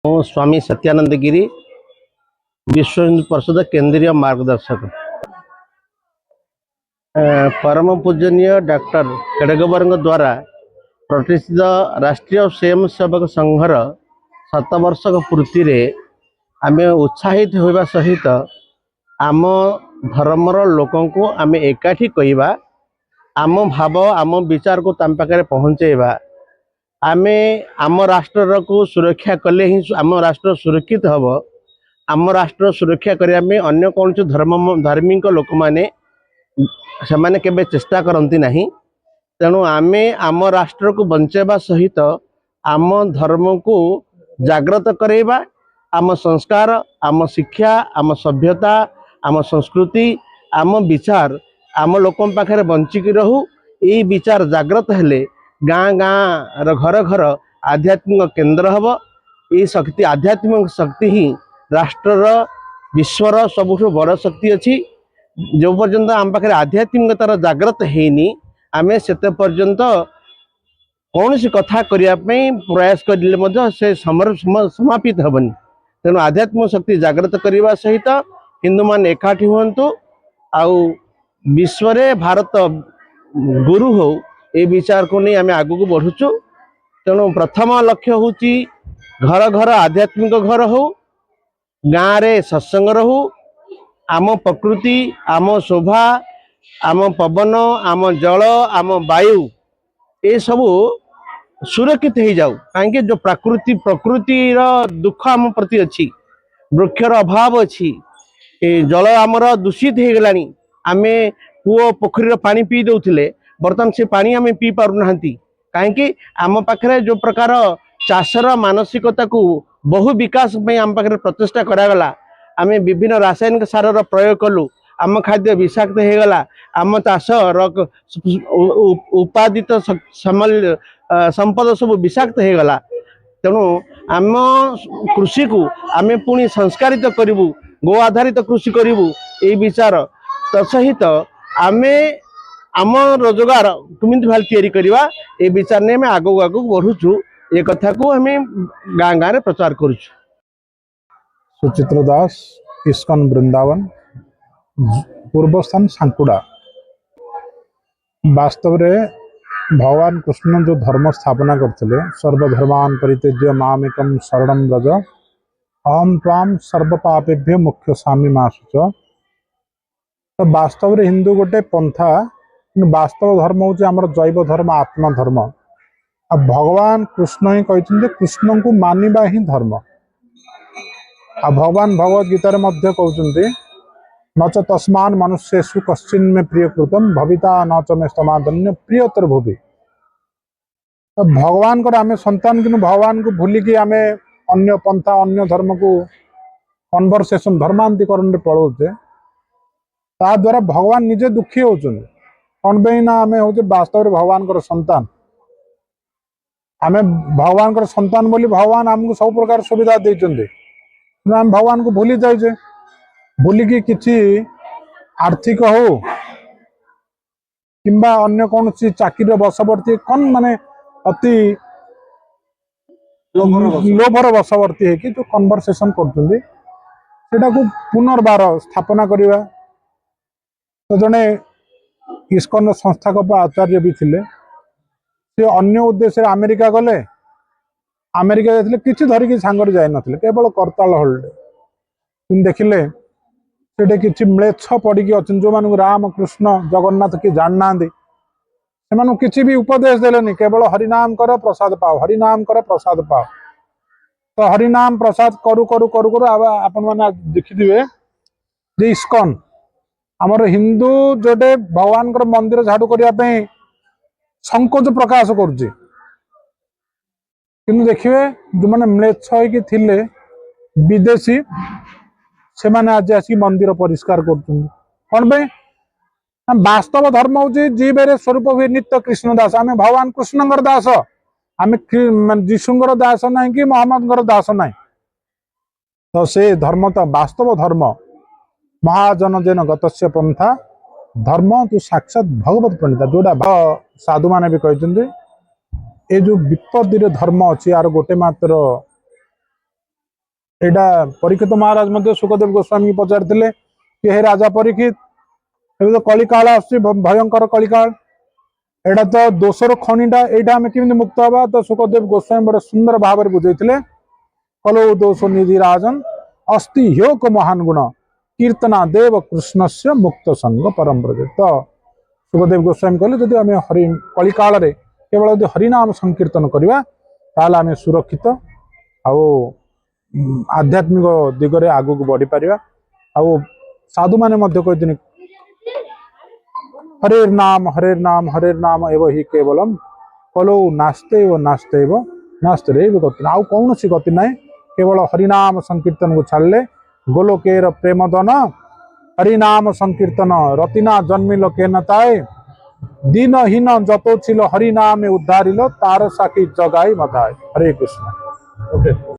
स्वामी सत्यानंद गिरी विश्व हिंदू परिषद केंद्रीय मार्गदर्शक परम पूजनीय डॉक्टर केडगवर द्वारा प्रतिष्ठित राष्ट्रीय स्वयंसेवक संघर 7 वर्ष पूर्ति आम उत्साहित होगा सहित आम धर्मर लोक आम एकाठी कहवा आम भाव आम विचार को तम पाखे पहुँचेवा आमे आम राष्ट्र को सुरक्षा कले ही आम राष्ट्र सुरक्षित हम। आम राष्ट्र सुरक्षा करने अन्य कौन धार्मिक लोक मैंने से माने केबे चेष्टा करती नहीं। तेणु आमे आम राष्ट्र को बंचेबा सहित आम धर्म को जागृत करवा आम संस्कार आम शिक्षा आम सभ्यता आम संस्कृति आम विचार आम लोक पाखे बंचिकी रहू। ये विचार जागृत हेले गाँ गाँ घर घर आध्यात्मिक केंद्र हम। ये शक्ति आध्यात्मिक शक्ति ही राष्ट्रर विश्वर सबुठ बड़ शक्ति अच्छी। जो पर्यंत आम पाखे आध्यात्मिकतार जागृत हैनी आमे सेते पर्यंत कौन सी कथा करने प्रयास करें से समापित हेबनी। तेणु आध्यात्मिक शक्ति जागृत करने सहित हिंदू मान एकाठी हुंतु आउ विश्व भारत गुरु हो ये विचार को नहीं आम आगू को बढ़ुचु। तेणु प्रथम लक्ष्य हूँ घर घर आध्यात्मिक घर हो गाँव रे सत्संग रहू आम प्रकृति आम शोभा आम पवन आम जल आम वायु ये सबू सुरक्षित हो जाऊ। कहीं जो प्रकृतिर दुख आम प्रति अच्छी वृक्षर अभाव अच्छी जल आमर दूषित हो गला आम कूओ पोखरी पानी पी दौले बर्तमान से पानी आम पी पारना कहीं आम पाखे जो प्रकार चाषर मानसिकता को बहु विकास आम पाखे प्रचेषा करागला आम विभिन्न रासायनिक सार प्रयोग कलु आम खाद्य विषाक्त होगला आम चाष उत्पादित संपद सब विषाक्त होगला। तेणु आम कृषि को आम पुणी संस्कारित करूँ गो आधारित कृषि करूँ ये विचार तसहित आमे आम रोजगार केमिति भाल तैयारी करवा ये विचार ने आम आगू आगू बढ़ुचु। ये कथा को आम गाँ गाँव में प्रचार करुचु। सुचित्र दास इस्कन वृंदावन पूर्व स्थान सांकुड़ा। वास्तव रे भगवान कृष्ण जो धर्म स्थापना करते सर्वधर्मान परित्यज्य मामेकं शरणं व्रज अहम त्वाम सर्व पापेभ्य मुख्य स्वामी मासुच। तो वास्तव रे हिंदू गोटे पंथा वास्तव धर्म हूँ आमर जैव धर्म आत्मा धर्म। आ भगवान कृष्ण ही कहते कृष्ण को मानिबा ही धर्म। आ भगवान भगवद गीतार मध्य कहते न च तस्मान मनुष्येषु कश्चिन में प्रिय कृतम भविता न च में समाधन्य प्रियतर भूवि। तो भगवान को आमे संतान कि भगवान को भूलिकी आमे अन्य पंथा अन्य धर्म को कन्वर्सेशन धर्मांतरीकरण पलाऊे ता द्वारा भगवान निजे दुखी होचुन कौन पे ना आमे होचे वास्तव में भगवान को संतान। आमे भगवान को संतान बोली भगवान आमको सब प्रकार सुविधा देते आम भगवान को भूली जाए भूलिकी किसी आर्थिक हो किंबा अन्य कौन सी चाकरी बशवर्ती कौन माने अति लोभर बशवर्ती है कि जो कन्वर्सेशन करते पुनर्बार स्थापना करवा। तो जड़े इस्कन संस्थापक आचार्य भी थिले से अन्य उद्देश्य अमेरिका गले अमेरिका जाते किसी धरिकी सांगर जाए नथिले केवल करताल हल्डे तुम देखिले से किसी म्लेच्छ पड़ी अच्छे जो मान राम कृष्ण जगन्नाथ कि जानना से किसी भी उपदेश देलेनी केवल हरिनाम कर प्रसाद पाओ हरिनाम कर प्रसाद पाओ। तो हरिनाम प्रसाद करू करू करू करू आपण मैंने देखिथे जे इस्कन आमर हिंदू जोटे भगवान मंदिर झाड़ू करने संकोच प्रकाश करुच्चे कि देखिए जो मैंने म्लेच्छ होते विदेशी से माने आज आसिक मंदिर परिष्कार कर वास्तव धर्म हूँ जीवे स्वरूप हुए नित्य कृष्ण दास आम भगवान कृष्ण दास आम जीशुर दास ना कि मोहम्मद दास ना। तो से धर्म तो वास्तव धर्म महाजन जेन गतस्य पंथा धर्म तू साक्षात भगवत प्रणीता जोड़ा साधु माने भी कहते ये जो विपत्ति धर्म अच्छी यार गोटे मात्र एटा परीक्षित महाराज मध्य सुखदेव गोस्वामी की पचारिथिले कि हे राजा परीक्षित एबे तो कलिकाल आसुची भयंकर कलिकाल एटा तो दोषर खनिटा एटा आमे केमिति मुक्त हबा तो सुखदेव गोस्वामी बड़े सुंदर भाव में बुझेइथिले कलो दोष निधि राजन अस्ति ह्योक महान गुण कीर्तना देव कृष्णस्य मुक्त संग परम ब्रज तो सुखदेव गोस्वामी कहले जदि आमे हरि कलिकाल रे केवल यदि हरिनाम संकीर्तन करवा ताले आमे सुरक्षित आउ आध्यात्मिक दिगरे आगु बढ़ी पारिबा आउ साधु माने मध्य कहथिनि हरेर नाम एव हि केवलम कलो नास्तेव नास्तेरेव गति आउ कौन सी गति ना केवल हरिनाम संकीर्तन को छाड़ले गोलोकेर प्रेम दन हरिनाम संकीर्तन रतिना जन्मिल केन ताए दीनहीन जतो छिल हरिनामे उद्धारिल तार साखी जगाई मधाय हरे कृष्ण।